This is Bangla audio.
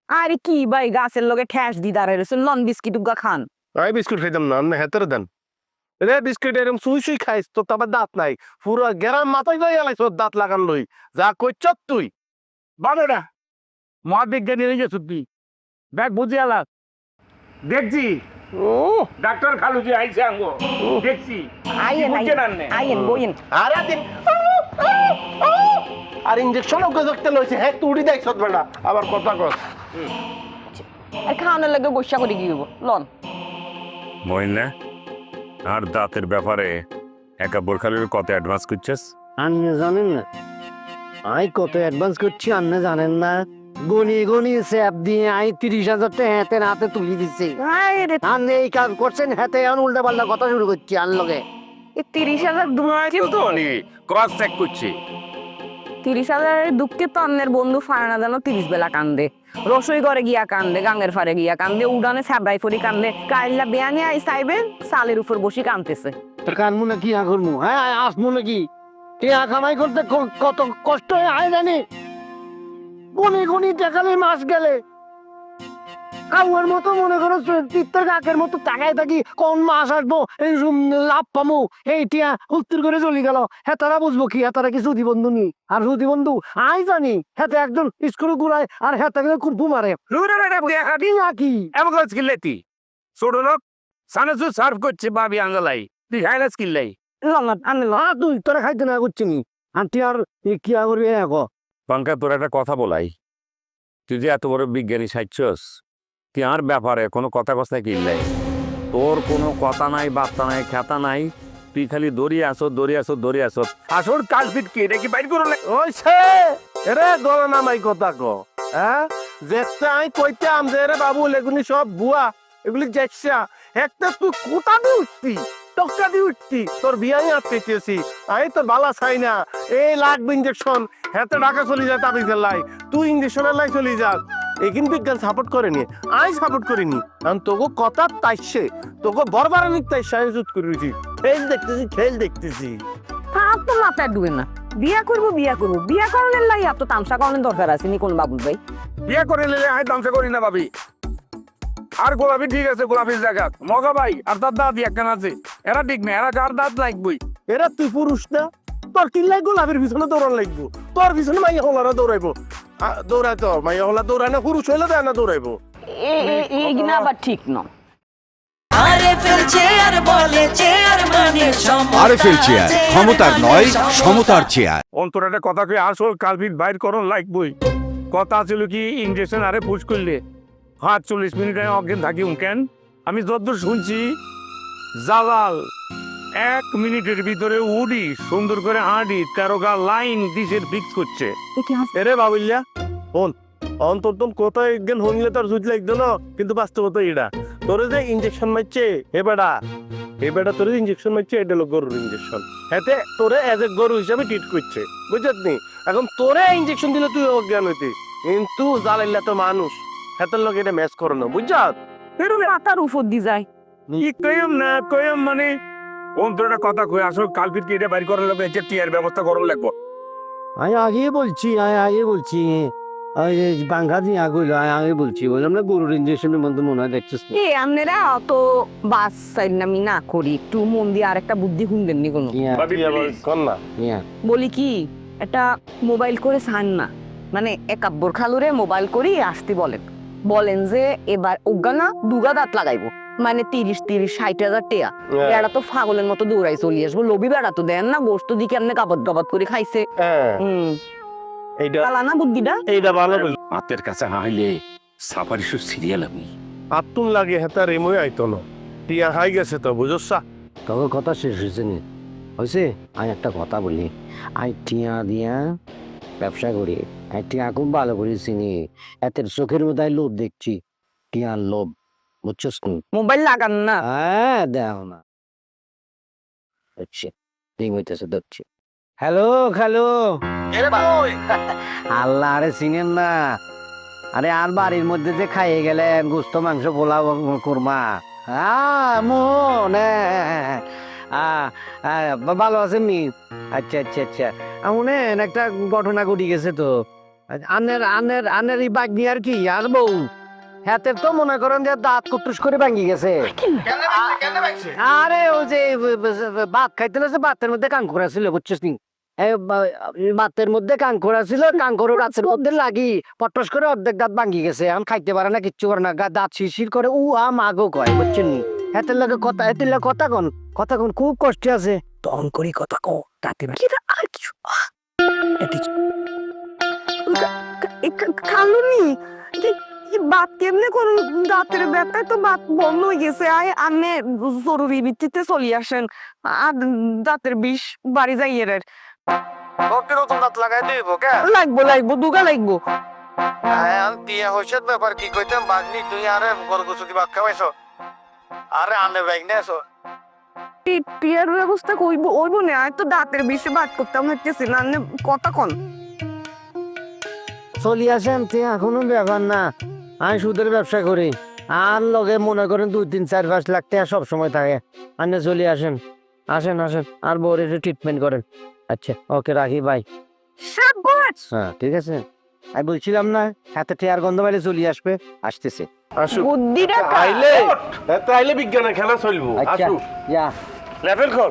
আরে কি ভাই গাছের লগে ঠ্যাস দি দাঁড়ায় রয়েছে লন বিস্কিট উগা খান। আমি বিস্কুট খাইতাম না, না হেতের দেন রে বিস্কুট এরকম সুই সুই খাইস তোর তো আবার দাঁত নাই, পুরো গেরাম মাথায় লই এলাইছ দাঁত লাগান লই, যা কইছ তুই বারোটা মহাবিজ্ঞানী হয়ে গেছ তুই দেখ বুঝে আলা দেখছি ও ডাক্তার খালুজি আইসে আঙ্গো দেখছি আইয়েন বুঝছেন আর নে? আইয়েন বইয়েন। আরে দিন আর ইনজেকশন ওকে দেখতে লইছে হ্যাঁ তুই দেখছ বেটা আবার কথা কস। আর খাওয়ানোর লাগে বৈশা করে কি হইব লন। মহিনা আর দাঁতের ব্যাপারে একা বোরখালির কত অ্যাডভান্স করছিস? আপনি জানেন না আই কত অ্যাডভান্স করছি আপনি জানেন না। গনি গনি স্যাপ দিয়ে আই 30,000 টাকা হাতে হাতে তুলে দিচ্ছি। আপনি এই কাজ করছেন হাতে এখন উল্টা পাল্টা কথা শুরু করছি আর লগে। 30,000 কিন্তু ক্রস চেক করছি। 30,000 দুঃখে তো আপনার বন্ধু ফারানা জানো 30 বেলা কান্দে, রসই ঘরে গিয়া কান্দে, গাঙ্গের ফারে গিয়া কান্দে, উড়ানে ছাবড়াই ফরি কান্দে, কাইল্লা বেয়ানি আই সাইবে সালের উপর বসে কান্দতেছে। তোর কান মনে কি করবো? হ্যাঁ আসবো নাকি? টিয়া কামাই করতে কত কষ্ট হয় আয় জানি। গনি গনি টাকালে মাস গেলে কাউয়ার মতো মনে করো তিত্তর কাকের মতো টাকায় থাকি কোন মাস আসবো এই লাভ পামু এই টিয়া উত্তর করে চলে গেল। হ্যাঁ তারা বুঝবো কি? হ্যাঁ তারা কি সুদি বন্ধু নি? আর সুদি বন্ধু আই জানি হ্যাঁ একজন স্ক্রু ঘুরায় আর হ্যাঁ তাকে খুব মারে কি এমন কাজ কিনলেতি ছোট লোক সানাসু সার্ভ করছে বাবি আঙ্গালাই তুই খাইলাস কিনলাই লন আনলে লন। তুই তোরা খাইতে না করছি নি আন্টি আর কি করবি এখন? পাঙ্কা তোর একটা কথা বলাই, তুই যে এত বড় বিজ্ঞানী সাইচ্ছস তুই আর ব্যাপারে কোনো কথা কস্তায় কিনলাই, তোর কোনো কথা নাই বার্তা নাই খেতা নাই, তুই খালি দৌড়িয়ে আসো দৌড়িয়ে আসো দৌড়িয়ে আসো। আসল কালপিট কি এটা কি বাইর করো না? ওই সে এরে গলা নামাই কথা ক হ্যাঁ যেতে আই কইতে আমদের বাবু এগুলি সব বুয়া এগুলি যাচ্ছা একটা তুই কোথা দিয়ে উঠতি টকা দিয়ে উঠতি তোর বিয়াই আটকেছি আই তোর বালা চাই না এই লাগবে ইঞ্জেকশন হেতে ঢাকা চলে যায় তাবিজের লাই তুই ইঞ্জেকশনের লাই চলে যাস এখান বিজ্ঞান সাপোর্ট করেনি আই সাপোর্ট করিনি কারণ তোকে কথা তাইছে তোকে বরবারানিক তাইছে আমি জুত করেছি খেল দেখতেছি তার তো মাথায় ডুবে না। বিয়া করবো বিয়া করার লাই এত তামসা করানোর দরকার আছে নি কোন বাবুল ভাই? বিয়ে করে নিলে আমি তামসা করি না ভাবি। আর গোলাপি ঠিক আছে গোলাপির জায়গা মগা ভাই আর তার দাঁত একখান আছে এরা ঠিক না, এরা যার দাঁত লাগবই। এরা তুই পুরুষ না তোর কি লাগবো লাভের পিছনে দৌড়ান লাগবো তোর পিছনে মাইয়া হলারা দৌড়াইবো দৌড়াই তো মাইয়া হলা দৌড়ায় না পুরুষ হইলে দেয় না দৌড়াইবো এইগুলো আবার ঠিক না। আরএফএল চেয়ার বলে চেয়ার মানে আরএফএল চেয়ার ক্ষমতার নয় সমতার চেয়ার। অন্তর একটা কথা কই আসল কালপিট বাইর করো লাগবই। কথা ছিল কি ইঞ্জেকশন আরে পুশ করলে 40 মিনিট অজ্ঞান থাকি কেন? আমি যতদূর শুনছি জালাল 1 মিনিটের ভিতরে উডি সুন্দর করে হাঁড়ি 13 গা লাইন ডিশের ফিক্স করছে। এরে বাবুল্যা হন অন্তর তোর কোথায় একদিন হইলে তোর জুত লাগতো না কিন্তু বাস্তবতা এটা তোরে যে ইঞ্জেকশন মারছে এ বেটা তোরে ইঞ্জেকশন মারছে এটা হলো গরুর ইঞ্জেকশন হেতে তোরে এজ এ গরু হিসাবে ট্রিট করছে বুঝত নি এখন তোরে ইঞ্জেকশন দিলে তুই অজ্ঞান হইতি কিন্তু জালাইল্লা তো মানুষ হেতের লোক এটা ম্যাচ করো না বুঝছত মাথার উপর দি যায়। কি কইম না কইম মানে অন্তর একটা কথা কই আসল কালপিট কি এটা বাইর করার লাগবে যে টিয়ার ব্যবস্থা করার লাগবে। আমি আগে বলছি বাঙ্গা দিয়ে আগে বলছি বললাম না গরুর ইঞ্জেকশনের মধ্যে মনে হয় দেখছিস না। আপনারা অত বাস আমি না করি একটু মন দিয়ে আর একটা বুদ্ধি শুনবেন নি কোনো? কর না বলি কি একটা মোবাইল করে ছান না, মানে একাব্বর খালুরে মোবাইল করি আসতে বলেন যে এবার অজ্ঞানা দুগা দাঁত লাগাইবো মানে 30-60,000 টেয়া। বেড়া তো ফাগলের মতো দৌড়াই চলে আসবো, লবি বেড়া তো দেন না গোস্ত দিয়ে কেমনে গাবাত করে খাইছে। এইটা না বুদ্ধিটা এইটা ভালো হাতের কাছে হাইলে সাফারি শো সিরিয়াল আমি আত্মন লাগে হেতা রেমই আইতো না টিয়া হাই গেছে তো বুঝছা তখন কথা শেষ হয়েছে নি হয়েছে। আমি একটা কথা বলি আই টিয়া দিয়া ব্যবসা করি টিয়া খুব ভালো করে চিনি এতের চোখের মধ্যে লোভ দেখছি টিয়ার লোভ বুঝছস নি? মোবাইল লাগান না। হ্যাঁ দেও না দেখছি রিং হইতেছে দেখছি। হ্যালো আল্লাহ আরে চিনেন না? আরে আর বাড়ির মধ্যে যে খাইয়ে গেলেন গোস্ত মাংস পোলাও কুরমা ভালো আছেন নি? আচ্ছা আমার একটা ঘটনা ঘটে গেছে তো আনের এই বাঘ নিয়ে আর কি আর বউ হাতের তো মনে করেন যে দাঁত কুটুস করে ভাঙি গেছে আরে ও যে ভাত খাইতে লাগছে ভাতের মধ্যে কাঙ্কুরা ছিল বুঝছিস নি ভাতের মধ্যে কাঙ্কুরা ছিল কাঙ্কুর গাছের মধ্যে লাগি পটস করে অর্ধেক দাঁত ভাঙি গেছে এখন খাইতে পারে না কিচ্ছু করে না দাঁত শিরশির করে মাগো কয় বুঝছেন নি হাতের লাগে কথা কন খুব কষ্টে আছে তখন করি কথা কো তাতে খালুনি বাত কেমনে কোন দাঁতের ব্যথায় তো বাত বন্ধ হয়ে গেছে আয় আনে জরুরি ভিত্তিতে চলে আসেন আর দাঁতের বিষ বাড়ি যাই এর নতুন দাঁত লাগাই দিব কে লাগবো দুগা লাগবো দিয়া হইছে ব্যাপার কি কইতাম বাগনি তুই আরে গরু গুছু কি ভাত খাওয়াইছো আরে আনে ব্যাগ নেছো টিয়ার ব্যবস্থা কইব ওইব না আর তো দাঁতের বিষে বাত করতাম হইতেছি না আনে কথা কন চলি আসেন তুই এখনো ব্যাপার না আমি সুদের ব্যবসা করি আর লগে মনে করেন 2-3-4-5 লাখ টাকা সব সময় থাকে আপনি চলে আসেন আর বউর একটু ট্রিটমেন্ট করেন আচ্ছা ওকে রাখি বাই শাবাশ হ্যাঁ ঠিক আছে আমি বলছিলাম না হাতে টেয়ার গন্ধ পাইলে চলে আসবে আসতেছে আসুক বুদ্ধিটা আইলে বিজ্ঞানের খেলা চলবো আচ্ছা আসুক যা লেভেল কল